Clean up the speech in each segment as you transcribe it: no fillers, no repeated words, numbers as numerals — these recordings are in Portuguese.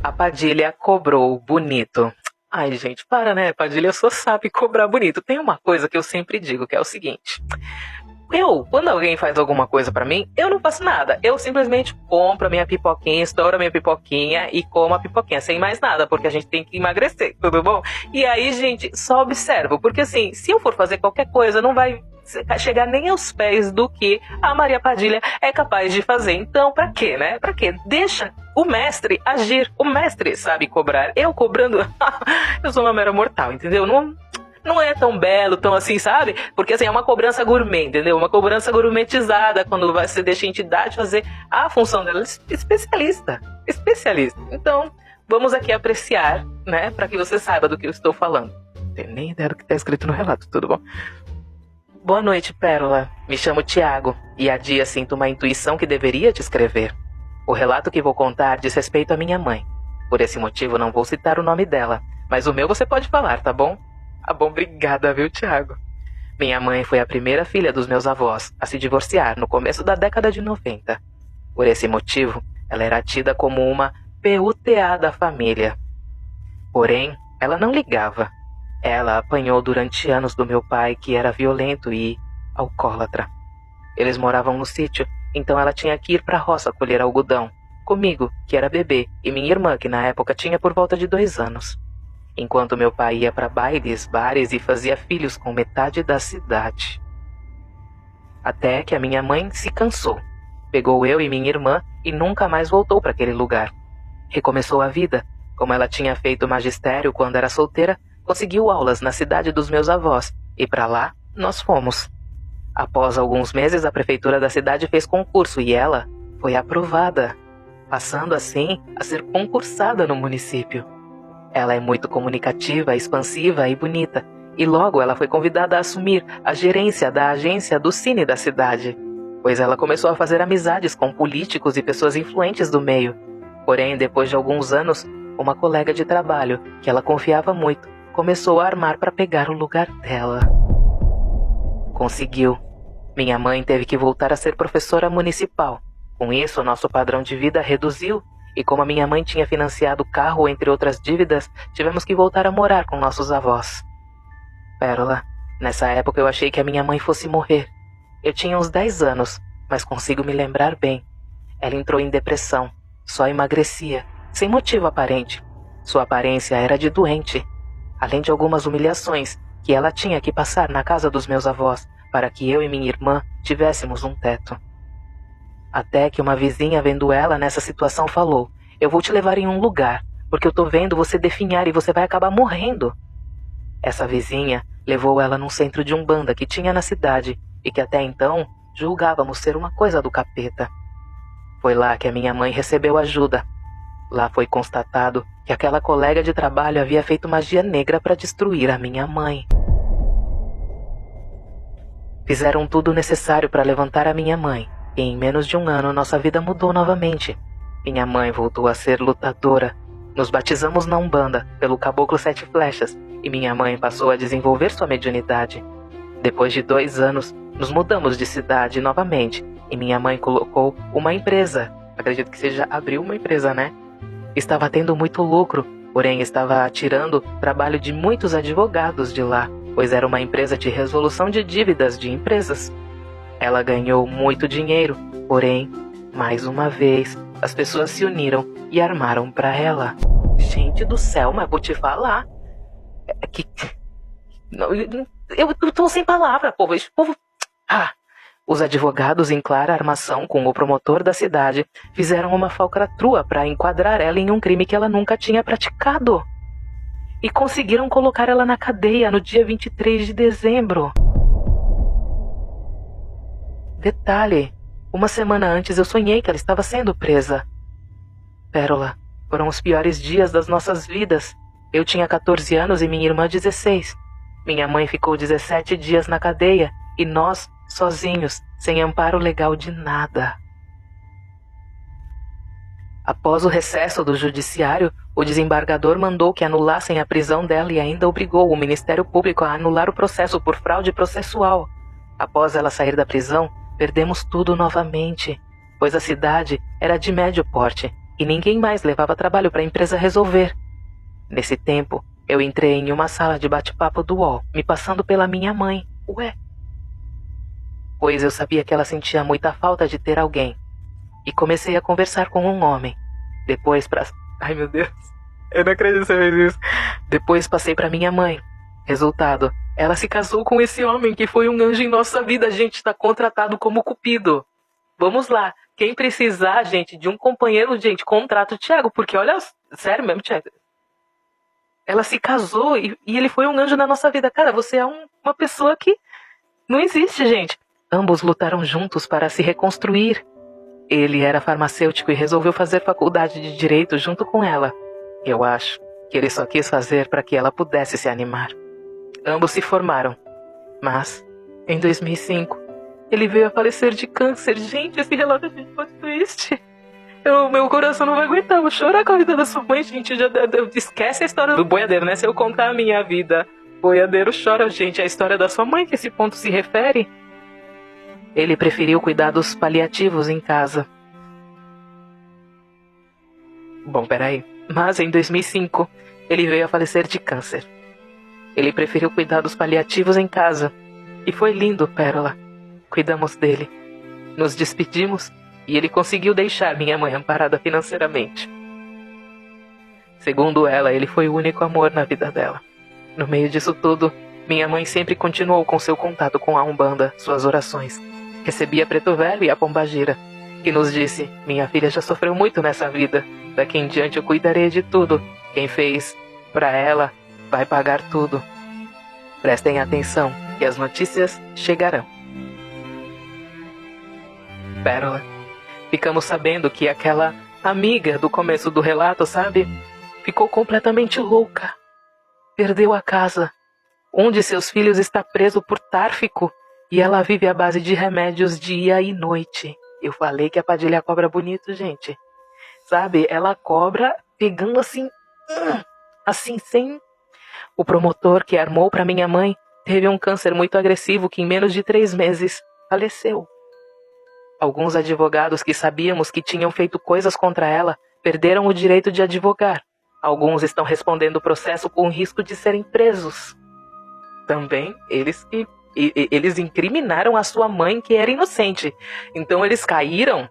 A Padilha cobrou bonito. Ai, gente, para, né? Padilha só sabe cobrar bonito. Tem uma coisa que eu sempre digo, que é o seguinte. Quando alguém faz alguma coisa pra mim, eu não faço nada. Eu simplesmente compro a minha pipoquinha, estouro a minha pipoquinha e como a pipoquinha, sem mais nada, porque a gente tem que emagrecer, tudo bom? E aí, gente, só observo, porque assim, se eu for fazer qualquer coisa, não vai chegar nem aos pés do que a Maria Padilha é capaz de fazer. Então, pra quê, né? Pra quê? Deixa o mestre agir. O mestre sabe cobrar. Eu cobrando, eu sou uma mera mortal, entendeu? Não é tão belo, tão assim, sabe? Porque assim, é uma cobrança gourmet, entendeu? Uma cobrança gourmetizada, quando você deixa a entidade fazer a função dela. Especialista. Então, vamos aqui apreciar, né? Pra que você saiba do que eu estou falando. Não tenho nem ideia do que tá escrito no relato, tudo bom? Boa noite, Pérola. Me chamo Tiago, e há dias sinto uma intuição que deveria te escrever. O relato que vou contar diz respeito à minha mãe. Por esse motivo não vou citar o nome dela, mas o meu você pode falar, tá bom? Ah, bom, obrigada, viu, Tiago? Minha mãe foi a primeira filha dos meus avós a se divorciar no começo da década de 90. Por esse motivo, ela era tida como uma PUTA da família. Porém, ela não ligava. Ela apanhou durante anos do meu pai, que era violento e alcoólatra. Eles moravam no sítio, então ela tinha que ir para a roça colher algodão, comigo, que era bebê, e minha irmã, que na época tinha por volta de 2 anos. Enquanto meu pai ia para bailes, bares e fazia filhos com metade da cidade. Até que a minha mãe se cansou. Pegou eu e minha irmã e nunca mais voltou para aquele lugar. Recomeçou a vida. Como ela tinha feito magistério quando era solteira, conseguiu aulas na cidade dos meus avós, e para lá nós fomos. Após alguns meses, a prefeitura da cidade fez concurso e ela foi aprovada, passando assim a ser concursada no município. Ela é muito comunicativa, expansiva e bonita, e logo ela foi convidada a assumir a gerência da agência do Cine da cidade, pois ela começou a fazer amizades com políticos e pessoas influentes do meio. Porém, depois de alguns anos, uma colega de trabalho, que ela confiava muito, começou a armar para pegar o lugar dela. Conseguiu. Minha mãe teve que voltar a ser professora municipal. Com isso, nosso padrão de vida reduziu, e como a minha mãe tinha financiado o carro, entre outras dívidas, tivemos que voltar a morar com nossos avós. Pérola, nessa época eu achei que a minha mãe fosse morrer. Eu tinha uns 10 anos, mas consigo me lembrar bem. Ela entrou em depressão, só emagrecia, sem motivo aparente. Sua aparência era de doente, além de algumas humilhações que ela tinha que passar na casa dos meus avós para que eu e minha irmã tivéssemos um teto. Até que uma vizinha, vendo ela nessa situação, falou: "Eu vou te levar em um lugar, porque eu tô vendo você definhar e você vai acabar morrendo." Essa vizinha levou ela num centro de umbanda que tinha na cidade e que até então julgávamos ser uma coisa do capeta. Foi lá que a minha mãe recebeu ajuda. Lá foi constatado que aquela colega de trabalho havia feito magia negra para destruir a minha mãe. Fizeram tudo o necessário para levantar a minha mãe, e em menos de um ano nossa vida mudou novamente. Minha mãe voltou a ser lutadora. Nos batizamos na Umbanda pelo Caboclo Sete Flechas, e minha mãe passou a desenvolver sua mediunidade. Depois de 2 anos, nos mudamos de cidade novamente, e minha mãe colocou uma empresa. Acredito que seja abriu uma empresa, né? Estava tendo muito lucro, porém estava tirando trabalho de muitos advogados de lá, pois era uma empresa de resolução de dívidas de empresas. Ela ganhou muito dinheiro, porém, mais uma vez, as pessoas se uniram e armaram para ela. Gente do céu, mas vou te falar. Eu tô sem palavra, povo. Os advogados, em clara armação com o promotor da cidade, fizeram uma falcatrua para enquadrar ela em um crime que ela nunca tinha praticado. E conseguiram colocar ela na cadeia no dia 23 de dezembro. Detalhe, uma semana antes eu sonhei que ela estava sendo presa. Pérola, foram os piores dias das nossas vidas. Eu tinha 14 anos e minha irmã 16. Minha mãe ficou 17 dias na cadeia e nós, sozinhos, sem amparo legal de nada. Após o recesso do judiciário, o desembargador mandou que anulassem a prisão dela e ainda obrigou o Ministério Público a anular o processo por fraude processual. Após ela sair da prisão, perdemos tudo novamente, pois a cidade era de médio porte e ninguém mais levava trabalho para a empresa resolver. Nesse tempo, eu entrei em uma sala de bate-papo do UOL, me passando pela minha mãe. Ué? Pois eu sabia que ela sentia muita falta de ter alguém. E comecei a conversar com um homem. Depois Ai, meu Deus. Eu não acredito que você fez isso. Depois passei para minha mãe. Resultado, ela se casou com esse homem que foi um anjo em nossa vida. A gente está contratado como cupido. Vamos lá. Quem precisar, gente, de um companheiro, gente, contrata o Thiago. Porque olha, sério mesmo, Thiago. Ela se casou e ele foi um anjo na nossa vida. Cara, você é uma pessoa que não existe, gente. Ambos lutaram juntos para se reconstruir. Ele era farmacêutico e resolveu fazer faculdade de Direito junto com ela. Eu acho que ele só quis fazer para que ela pudesse se animar. Ambos se formaram. Mas, em 2005, ele veio a falecer de câncer. Gente, esse relato é muito triste. Meu coração não vai aguentar. Eu vou chorar com a vida da sua mãe, gente. Esquece a história do boiadeiro, né? Se eu contar a minha vida, boiadeiro chora, gente. É a história da sua mãe que esse ponto se refere. Ele preferiu cuidados paliativos em casa. Bom, peraí. Mas em 2005, ele veio a falecer de câncer. Ele preferiu cuidados paliativos em casa. E foi lindo, Pérola. Cuidamos dele. Nos despedimos e ele conseguiu deixar minha mãe amparada financeiramente. Segundo ela, ele foi o único amor na vida dela. No meio disso tudo, minha mãe sempre continuou com seu contato com a Umbanda, suas orações. Recebia Preto Velho e a Pombagira, que nos disse: minha filha já sofreu muito nessa vida. Daqui em diante eu cuidarei de tudo. Quem fez pra ela vai pagar tudo. Prestem atenção, que as notícias chegarão. Pérola. Ficamos sabendo que aquela amiga do começo do relato, sabe? Ficou completamente louca. Perdeu a casa. Um de seus filhos está preso por tráfico e ela vive à base de remédios dia e noite. Eu falei que a Padilha cobra bonito, gente. Sabe? Ela cobra pegando assim sem... O promotor que armou para minha mãe teve um câncer muito agressivo que em menos de 3 meses faleceu. Alguns advogados que sabíamos que tinham feito coisas contra ela perderam o direito de advogar. Alguns estão respondendo o processo com o risco de serem presos. Também eles incriminaram a sua mãe, que era inocente. Então eles caíram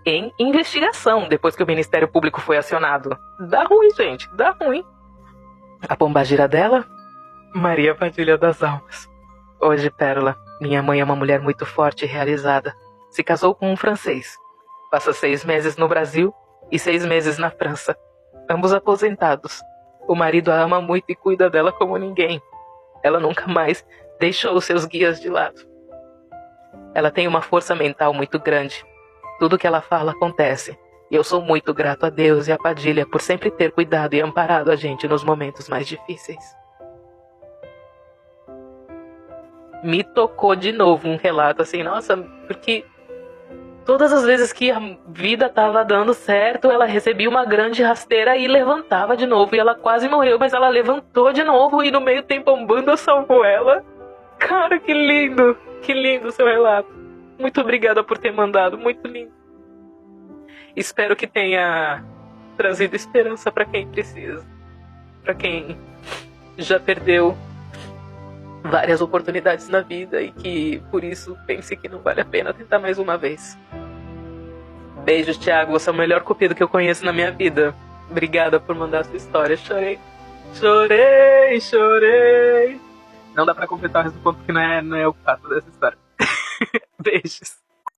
em investigação depois que o Ministério Público foi acionado. Dá ruim, gente, dá ruim. A pombagira dela? Maria Padilha das Almas. Hoje, Pérola, minha mãe é uma mulher muito forte e realizada. Se casou com um francês. Passa 6 meses no Brasil e 6 meses na França. Ambos aposentados. O marido a ama muito e cuida dela como ninguém. Ela nunca mais deixou os seus guias de lado. Ela tem uma força mental muito grande. Tudo que ela fala acontece. E eu sou muito grato a Deus e a Padilha por sempre ter cuidado e amparado a gente nos momentos mais difíceis. Me tocou de novo um relato assim, nossa, porque todas as vezes que a vida estava dando certo, ela recebia uma grande rasteira e levantava de novo. E ela quase morreu, mas ela levantou de novo e no meio tempo a Umbanda salvou ela. Cara, que lindo o seu relato. Muito obrigada por ter mandado, muito lindo. Espero que tenha trazido esperança para quem precisa. Para quem já perdeu várias oportunidades na vida e que por isso pense que não vale a pena tentar mais uma vez. Beijos, Thiago. Você é o melhor cupido que eu conheço na minha vida. Obrigada por mandar a sua história. Chorei. Não dá pra completar o resto do ponto porque não é o fato dessa história. Beijos.